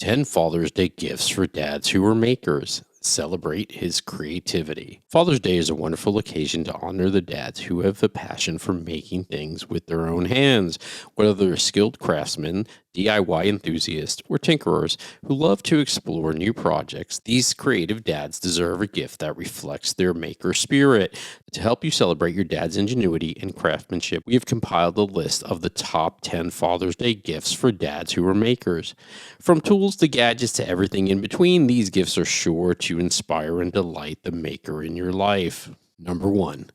10 Father's Day gifts for dads who are makers. Celebrate his creativity. Father's Day is a wonderful occasion to honor the dads who have the passion for making things with their own hands, whether they're skilled craftsmen, DIY enthusiasts, or tinkerers who love to explore new projects. These creative dads deserve a gift that reflects their maker spirit. To help you celebrate your dad's ingenuity and craftsmanship, we have compiled a list of the top 10 Father's Day gifts for dads who are makers. From tools to gadgets to everything in between, these gifts are sure to inspire and delight the maker in your life. Number 1.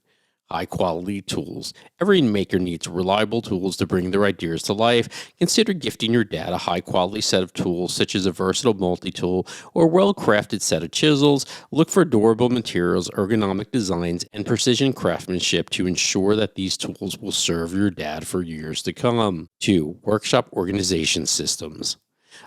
High-quality tools. Every maker needs reliable tools to bring their ideas to life. Consider gifting your dad a high-quality set of tools, such as a versatile multi-tool or a well-crafted set of chisels. Look for durable materials, ergonomic designs, and precision craftsmanship to ensure that these tools will serve your dad for years to come. 2. Workshop organization systems.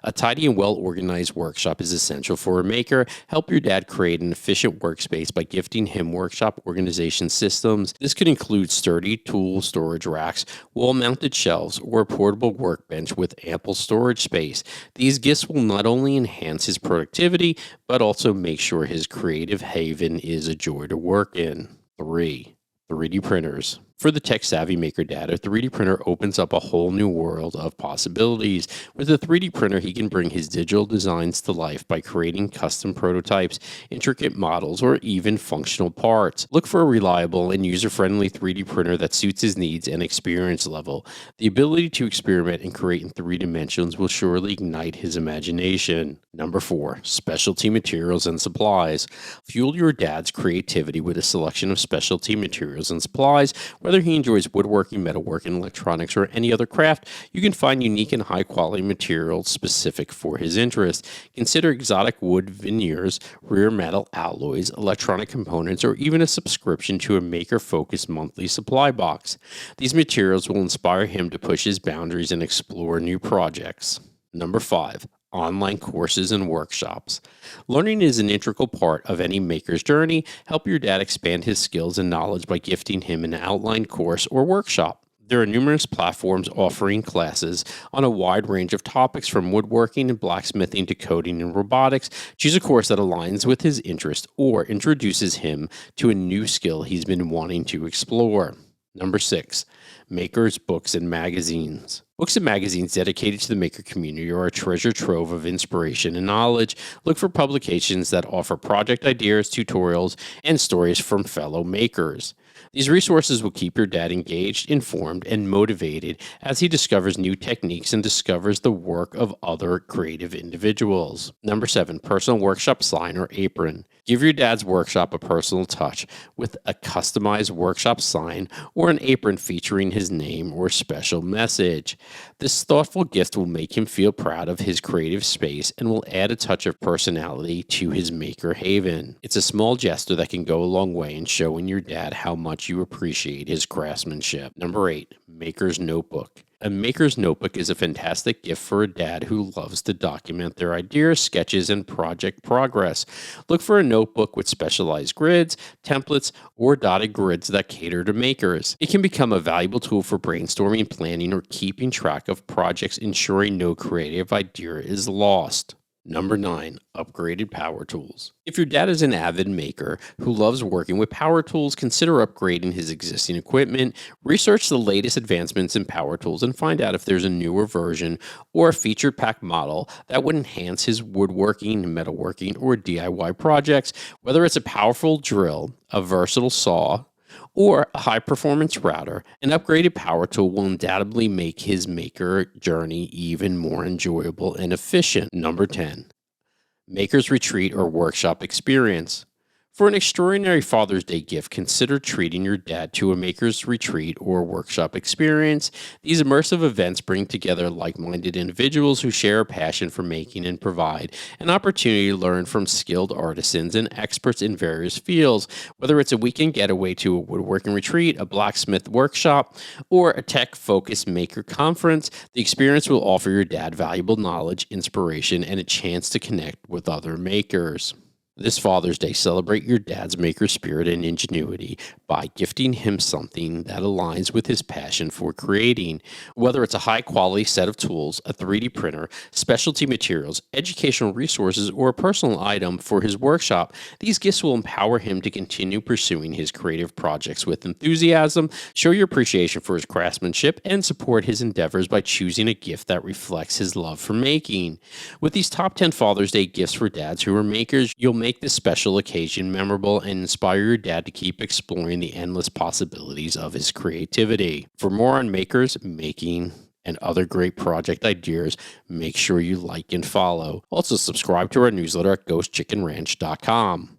A tidy and well-organized workshop is essential for a maker. Help your dad create an efficient workspace by gifting him workshop organization systems. This could include sturdy tool storage racks, wall-mounted shelves, or a portable workbench with ample storage space. These gifts will not only enhance his productivity, but also make sure his creative haven is a joy to work in. 3. 3D printers. For the tech-savvy maker dad, a 3D printer opens up a whole new world of possibilities. With a 3D printer, he can bring his digital designs to life by creating custom prototypes, intricate models, or even functional parts. Look for a reliable and user-friendly 3D printer that suits his needs and experience level. The ability to experiment and create in 3 dimensions will surely ignite his imagination. Number 4. Specialty materials and supplies. Fuel your dad's creativity with a selection of specialty materials and supplies. Whether he enjoys woodworking, metalworking, electronics, or any other craft, you can find unique and high-quality materials specific for his interest. Consider exotic wood veneers, rare metal alloys, electronic components, or even a subscription to a maker-focused monthly supply box. These materials will inspire him to push his boundaries and explore new projects. Number 5. Online courses and workshops. Learning is an integral part of any maker's journey. Help your dad expand his skills and knowledge by gifting him an outline course or workshop. There are numerous platforms offering classes on a wide range of topics from woodworking and blacksmithing to coding and robotics. Choose a course that aligns with his interest or introduces him to a new skill he's been wanting to explore. Number 6. Makers, books, and magazines. Books and magazines dedicated to the maker community are a treasure trove of inspiration and knowledge. Look for publications that offer project ideas, tutorials, and stories from fellow makers. These resources will keep your dad engaged, informed, and motivated as he discovers new techniques and discovers the work of other creative individuals. Number 7. Personal workshop sign or apron. Give your dad's workshop a personal touch with a customized workshop sign or an apron featuring his name or special message. This thoughtful gift will make him feel proud of his creative space and will add a touch of personality to his maker haven. It's a small gesture that can go a long way in showing your dad how much you appreciate his craftsmanship. Number 8. Maker's Notebook. A maker's notebook is a fantastic gift for a dad who loves to document their ideas, sketches, and project progress. Look for a notebook with specialized grids, templates, or dotted grids that cater to makers. It can become a valuable tool for brainstorming, planning, or keeping track of projects, ensuring no creative idea is lost. Number 9. Upgraded power tools. If your dad is an avid maker who loves working with power tools, consider upgrading his existing equipment. Research the latest advancements in power tools and find out if there's a newer version or a feature pack model that would enhance his woodworking, metalworking, or DIY projects. Whether it's a powerful drill, a versatile saw, or a high-performance router, an upgraded power tool will undoubtedly make his maker journey even more enjoyable and efficient. Number 10. Maker's Retreat or Workshop Experience. For an extraordinary Father's Day gift, consider treating your dad to a maker's retreat or workshop experience. These immersive events bring together like-minded individuals who share a passion for making and provide an opportunity to learn from skilled artisans and experts in various fields. Whether it's a weekend getaway to a woodworking retreat, a blacksmith workshop, or a tech-focused maker conference, the experience will offer your dad valuable knowledge, inspiration, and a chance to connect with other makers. This Father's Day, celebrate your dad's maker spirit and ingenuity by gifting him something that aligns with his passion for creating. Whether it's a high quality set of tools, a 3D printer, specialty materials, educational resources, or a personal item for his workshop, these gifts will empower him to continue pursuing his creative projects with enthusiasm. Show your appreciation for his craftsmanship and support his endeavors by choosing a gift that reflects his love for making. With these top 10 Father's Day gifts for dads who are makers, you'll make this special occasion memorable and inspire your dad to keep exploring the endless possibilities of his creativity. For more on makers, making, and other great project ideas, make sure you like and follow. Also, subscribe to our newsletter at ghostchickenranch.com.